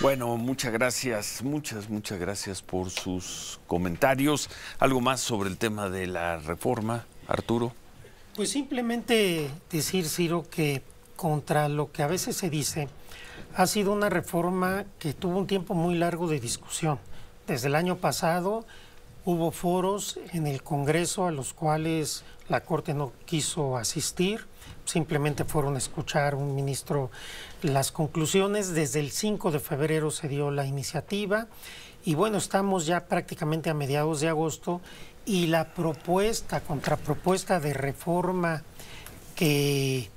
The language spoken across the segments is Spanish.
Bueno, muchas gracias, muchas gracias por sus comentarios. ¿Algo más sobre el tema de la reforma, Arturo? Pues simplemente decir, Ciro, que contra lo que a veces se dice, ha sido una reforma que tuvo un tiempo muy largo de discusión. Desde el año pasado hubo foros en el Congreso a los cuales la Corte no quiso asistir, simplemente fueron a escuchar un ministro las conclusiones. Desde el 5 de febrero se dio la iniciativa y bueno, estamos ya prácticamente a mediados de agosto y la contrapropuesta de reforma que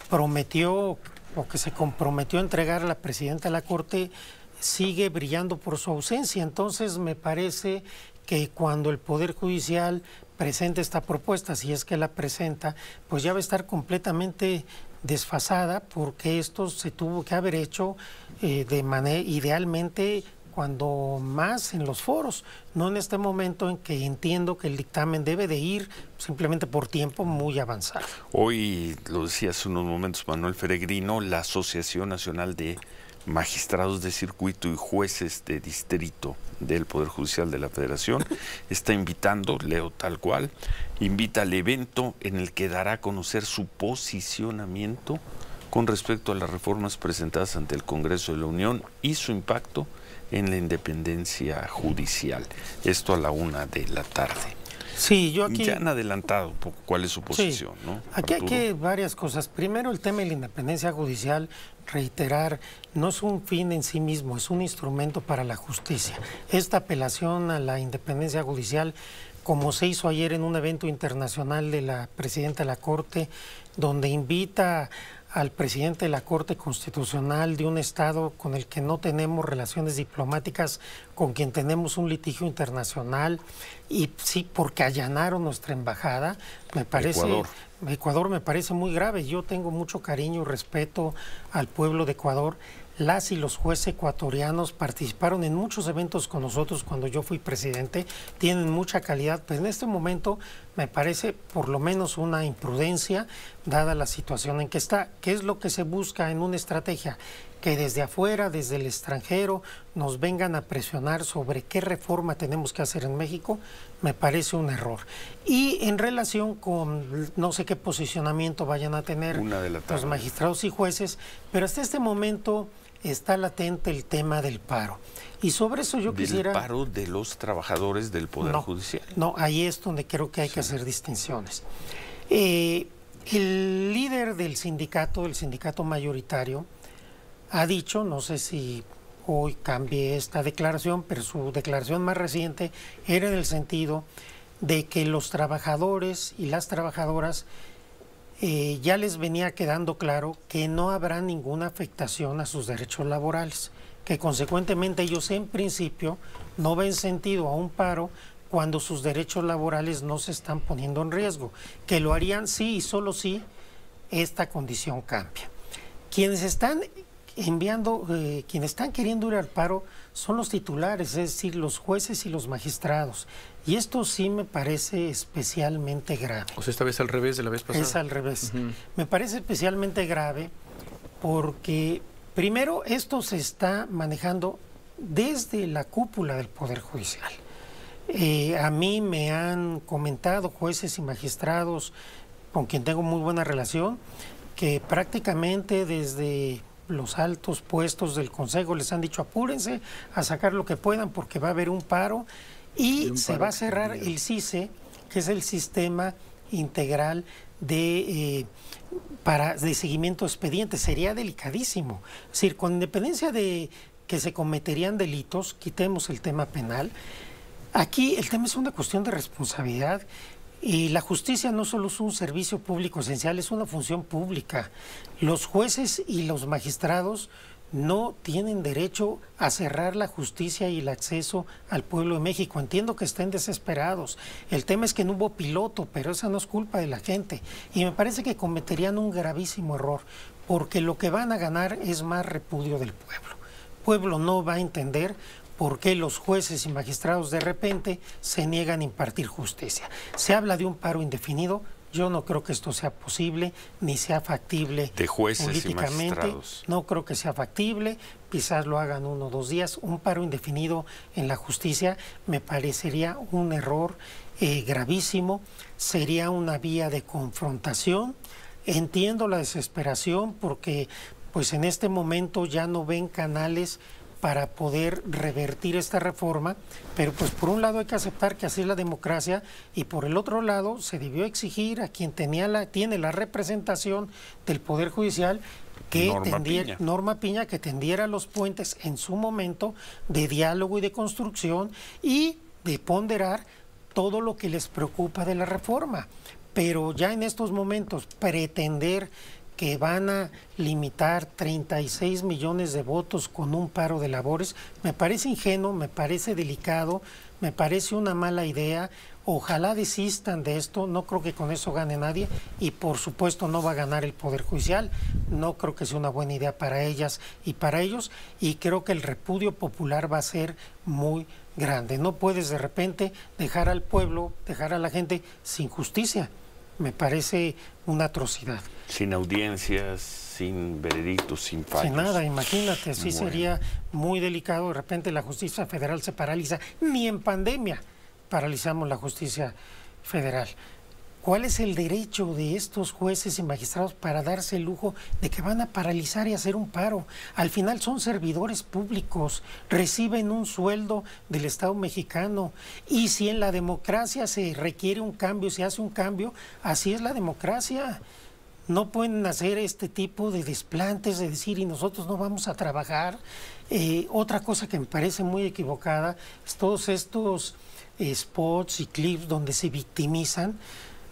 prometió o que se comprometió a entregar a la presidenta de la Corte sigue brillando por su ausencia. Entonces me parece que cuando el Poder Judicial presente esta propuesta, si es que la presenta, pues ya va a estar completamente desfasada, porque esto se tuvo que haber hecho de manera idealmente cuando más en los foros, no en este momento en que entiendo que el dictamen debe de ir simplemente por tiempo muy avanzado. Hoy, lo decía hace unos momentos Manuel Feregrino, la Asociación Nacional de Magistrados de Circuito y Jueces de Distrito del Poder Judicial de la Federación está invitando, leo tal cual, invita al evento en el que dará a conocer su posicionamiento con respecto a las reformas presentadas ante el Congreso de la Unión y su impacto en la independencia judicial. Esto a la 1 de la tarde. Sí, yo aquí... Ya han adelantado un poco cuál es su posición, sí, ¿no? Aquí Arturo. hay varias cosas. Primero, el tema de la independencia judicial, reiterar, no es un fin en sí mismo, es un instrumento para la justicia. Esta apelación a la independencia judicial, como se hizo ayer en un evento internacional de la presidenta de la Corte, donde invita al presidente de la Corte Constitucional de un Estado con el que no tenemos relaciones diplomáticas, con quien tenemos un litigio internacional, y sí, porque allanaron nuestra embajada, me parece... Ecuador me parece muy grave. Yo tengo mucho cariño y respeto al pueblo de Ecuador. Las y los jueces ecuatorianos participaron en muchos eventos con nosotros cuando yo fui presidente, tienen mucha calidad, pero en este momento me parece por lo menos una imprudencia, dada la situación en que está. ¿Qué es lo que se busca en una estrategia? Que desde afuera, desde el extranjero, nos vengan a presionar sobre qué reforma tenemos que hacer en México, me parece un error. Y en relación con no sé qué posicionamiento vayan a tener los magistrados y jueces, pero hasta este momento está latente el tema del paro. Y sobre eso yo quisiera... ¿Del paro de los trabajadores del Poder Judicial? No, ahí es donde creo que hay que hacer distinciones. El líder del sindicato mayoritario, ha dicho, no sé si hoy cambie esta declaración, pero su declaración más reciente era en el sentido de que los trabajadores y las trabajadoras ya les venía quedando claro que no habrá ninguna afectación a sus derechos laborales, que consecuentemente ellos en principio no ven sentido a un paro cuando sus derechos laborales no se están poniendo en riesgo, que lo harían sí y solo si esta condición cambia. Quienes están queriendo ir al paro son los titulares, es decir, los jueces y los magistrados. Y esto sí me parece especialmente grave. O sea, esta vez al revés de la vez pasada. Es al revés. Me parece especialmente grave porque, primero, esto se está manejando desde la cúpula del Poder Judicial. A mí me han comentado jueces y magistrados con quien tengo muy buena relación, que prácticamente desde los altos puestos del Consejo les han dicho apúrense a sacar lo que puedan porque va a haber un paro y se va a cerrar el CICE, que es el Sistema Integral de seguimiento de expedientes. Sería delicadísimo. Es decir, con independencia de que se cometerían delitos, quitemos el tema penal, aquí el tema es una cuestión de responsabilidad. Y la justicia no solo es un servicio público esencial, es una función pública. Los jueces y los magistrados no tienen derecho a cerrar la justicia y el acceso al pueblo de México. Entiendo que estén desesperados. El tema es que no hubo piloto, pero esa no es culpa de la gente. Y me parece que cometerían un gravísimo error, porque lo que van a ganar es más repudio del pueblo. El pueblo no va a entender por qué los jueces y magistrados de repente se niegan a impartir justicia. Se habla de un paro indefinido, Yo no creo que esto sea posible, ni sea factible de jueces políticamente. Y magistrados. No creo que sea factible, quizás lo hagan 1 o 2 días. Un paro indefinido en la justicia me parecería un error gravísimo, sería una vía de confrontación. Entiendo la desesperación porque pues en este momento ya no ven canales para poder revertir esta reforma, pero pues por un lado hay que aceptar que así es la democracia y por el otro lado se debió exigir a quien tiene la representación del Poder Judicial que Norma Piña, que tendiera los puentes en su momento de diálogo y de construcción y de ponderar todo lo que les preocupa de la reforma. Pero ya en estos momentos pretender que van a limitar 36 millones de votos con un paro de labores, me parece ingenuo, me parece delicado, me parece una mala idea. Ojalá desistan de esto, no creo que con eso gane nadie y por supuesto no va a ganar el Poder Judicial, no creo que sea una buena idea para ellas y para ellos y creo que el repudio popular va a ser muy grande. No puedes de repente dejar al pueblo, dejar a la gente sin justicia. Me parece una atrocidad. Sin audiencias, sin veredictos, sin fallos. Sin nada, imagínate, sí sería muy delicado. De repente la justicia federal se paraliza. Ni en pandemia paralizamos la justicia federal. ¿Cuál es el derecho de estos jueces y magistrados para darse el lujo de que van a paralizar y hacer un paro? Al final son servidores públicos, reciben un sueldo del Estado mexicano y si en la democracia se requiere un cambio, se hace un cambio, así es la democracia. No pueden hacer este tipo de desplantes de decir y nosotros no vamos a trabajar. Otra cosa que me parece muy equivocada es todos estos spots y clips donde se victimizan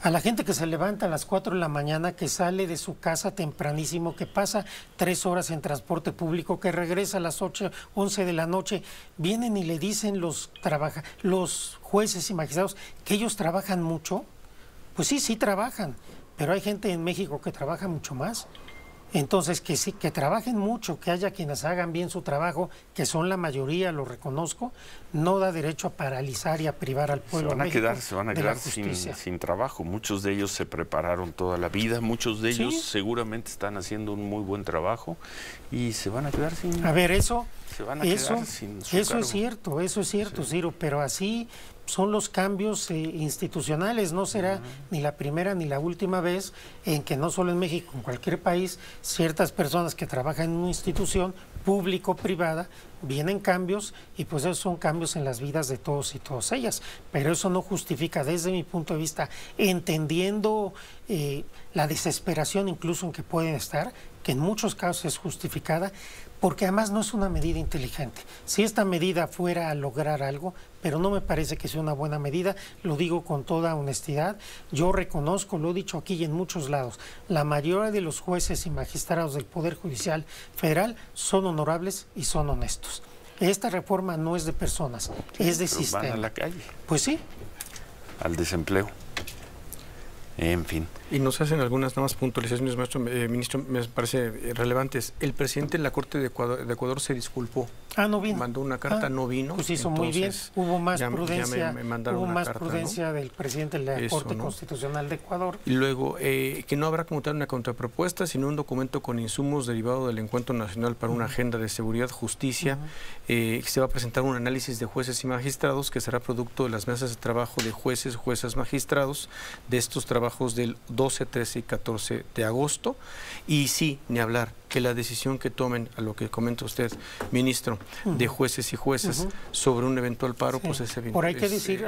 a la gente que se levanta a las 4 de la mañana, que sale de su casa tempranísimo, que pasa 3 horas en transporte público, que regresa a las 8, 11 de la noche, vienen y le dicen los jueces y magistrados que ellos trabajan mucho. Pues sí, sí trabajan, pero hay gente en México que trabaja mucho más. Entonces, que sí, que trabajen mucho, que haya quienes hagan bien su trabajo, que son la mayoría, lo reconozco, no da derecho a paralizar y a privar al pueblo. Se van a quedar sin trabajo. Muchos de ellos se prepararon toda la vida, muchos de ellos seguramente están haciendo un muy buen trabajo y se van a quedar sin... A ver, eso es cierto, Ciro, pero así son los cambios institucionales. No será ni la primera ni la última vez en que no solo en México, en cualquier país, ciertas personas que trabajan en una institución público-privada, vienen cambios y pues esos son cambios en las vidas de todos y todas ellas. Pero eso no justifica, desde mi punto de vista, entendiendo la desesperación incluso en que pueden estar, que en muchos casos es justificada, porque además no es una medida inteligente. Si esta medida fuera a lograr algo, pero no me parece que sea una buena medida, lo digo con toda honestidad, yo reconozco, lo he dicho aquí y en muchos lados, la mayoría de los jueces y magistrados del Poder Judicial Federal son honorables y son honestos. Esta reforma no es de personas, es de sistema. Van a la calle. Pues sí. Al desempleo. En fin. Y nos hacen algunas nada más puntualizaciones, ministro, me parece relevantes. El presidente de la Corte de Ecuador se disculpó. No vino. Mandó una carta, no vino. Pues hizo muy bien. Hubo más prudencia, ¿no? Del presidente de la Corte Constitucional de Ecuador. Y luego, que no habrá como tal una contrapropuesta, sino un documento con insumos derivado del Encuentro Nacional para una Agenda de Seguridad, Justicia. Se va a presentar un análisis de jueces y magistrados que será producto de las mesas de trabajo de jueces, juezas, magistrados, de estos trabajos del 12, 13 y 14 de agosto. Y sí, ni hablar, que la decisión que tomen, a lo que comenta usted, ministro, de jueces y juezas sobre un eventual paro, pues es evidente. Por hay que decir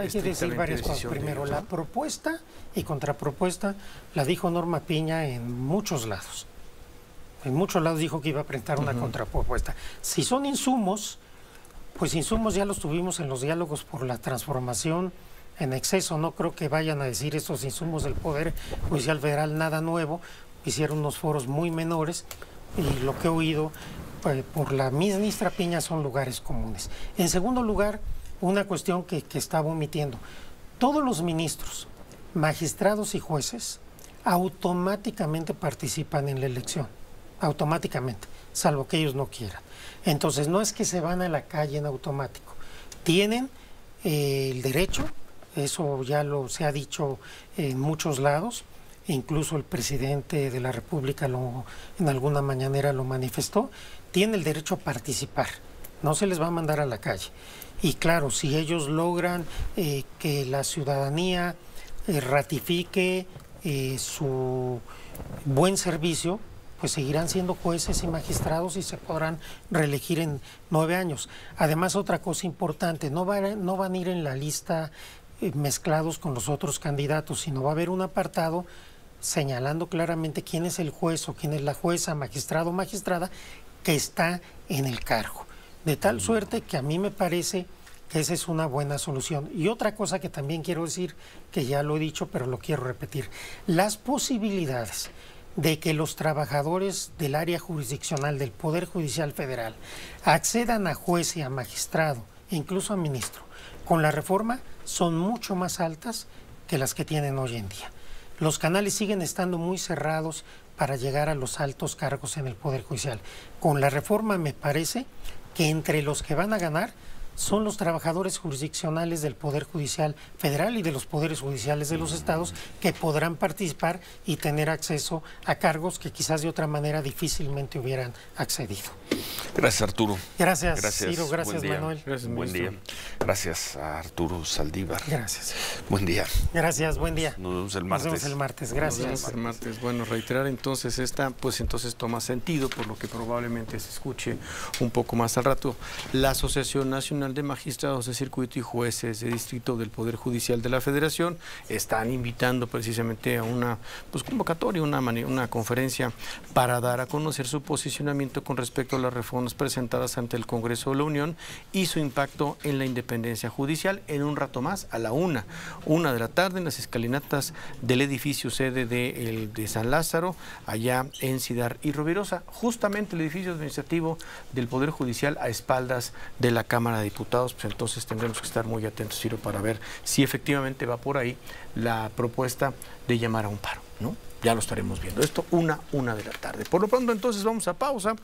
varias cosas. Primero, la propuesta y contrapropuesta la dijo Norma Piña en muchos lados. En muchos lados dijo que iba a presentar una contrapropuesta. Si son insumos, pues insumos ya los tuvimos en los diálogos por la transformación en exceso. No creo que vayan a decir estos insumos del Poder Judicial Federal nada nuevo. Hicieron unos foros muy menores y lo que he oído por la ministra Piña son lugares comunes. En segundo lugar, una cuestión que estaba omitiendo. Todos los ministros, magistrados y jueces automáticamente participan en la elección, automáticamente, salvo que ellos no quieran. Entonces no es que se van a la calle en automático, tienen el derecho, eso ya se ha dicho en muchos lados, incluso el presidente de la República en alguna mañanera lo manifestó, tiene el derecho a participar, no se les va a mandar a la calle. Y claro, si ellos logran que la ciudadanía ratifique su buen servicio, pues seguirán siendo jueces y magistrados y se podrán reelegir en 9 años. Además, otra cosa importante, no van a ir en la lista mezclados con los otros candidatos, sino va a haber un apartado señalando claramente quién es el juez o quién es la jueza, magistrado o magistrada que está en el cargo. De tal suerte que a mí me parece que esa es una buena solución. Y otra cosa que también quiero decir, que ya lo he dicho, pero lo quiero repetir, las posibilidades de que los trabajadores del área jurisdiccional del Poder Judicial Federal accedan a juez y a magistrado, e incluso a ministro, con la reforma son mucho más altas que las que tienen hoy en día. Los canales siguen estando muy cerrados para llegar a los altos cargos en el Poder Judicial. Con la reforma me parece que entre los que van a ganar son los trabajadores jurisdiccionales del Poder Judicial Federal y de los poderes judiciales de los estados, que podrán participar y tener acceso a cargos que quizás de otra manera difícilmente hubieran accedido. Gracias, Arturo. Gracias, Ciro. Gracias, Manuel. Gracias, buen día. Gracias a Arturo Saldívar. Gracias. Buen día. Gracias, buen día. Nos vemos el martes. Nos vemos el martes. Gracias. Nos vemos el martes. Bueno, reiterar entonces pues entonces toma sentido, por lo que probablemente se escuche un poco más al rato. La Asociación Nacional de Magistrados de Circuito y Jueces de Distrito del Poder Judicial de la Federación están invitando precisamente a una convocatoria, una conferencia para dar a conocer su posicionamiento con respecto a las reformas presentadas ante el Congreso de la Unión y su impacto en la independencia judicial. En un rato más, a la 1 de la tarde, en las escalinatas del edificio sede de San Lázaro, allá en Cidar y Rovirosa, justamente el edificio administrativo del Poder Judicial a espaldas de la Cámara de Diputados. Pues entonces tendremos que estar muy atentos, Ciro, para ver si efectivamente va por ahí la propuesta de llamar a un paro, ¿no? Ya lo estaremos viendo. Esto 1 de la tarde. Por lo pronto, entonces, vamos a pausa.